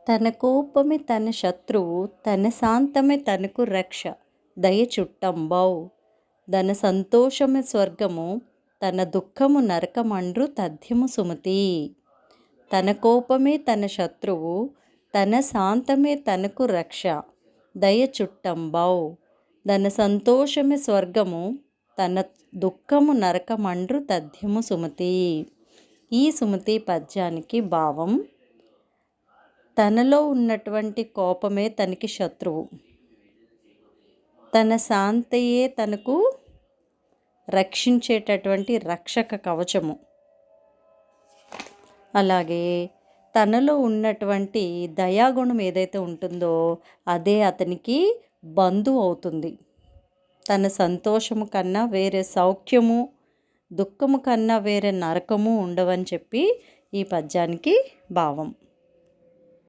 తన కోపమే తన శత్రువు, తన శాంతమే తనకు రక్ష. దయ చుట్టంబౌ. తన సంతోషమే స్వర్గము, తన దుఃఖము నరకమండ్రు తథ్యము సుమతి. తన కోపమే తన శత్రువు, తన శాంతమే తనకు రక్ష. దయ చుట్టంబౌ. తన సంతోషమే స్వర్గము, తన దుఃఖము నరకమండ్రు తథ్యము సుమతి. ఈ సుమతి పద్యానికి భావం: తనలో ఉన్నటువంటి కోపమే తనకి శత్రువు, తన శాంతయే తనకు రక్షించేటటువంటి రక్షక కవచము. అలాగే తనలో ఉన్నటువంటి దయాగుణం ఏదైతే ఉంటుందో అదే అతనికి బంధువు అవుతుంది. తన సంతోషము కన్నా వేరే సౌఖ్యము, దుఃఖము కన్నా వేరే నరకము ఉండవని చెప్పి ఈ పద్యానికి భావం.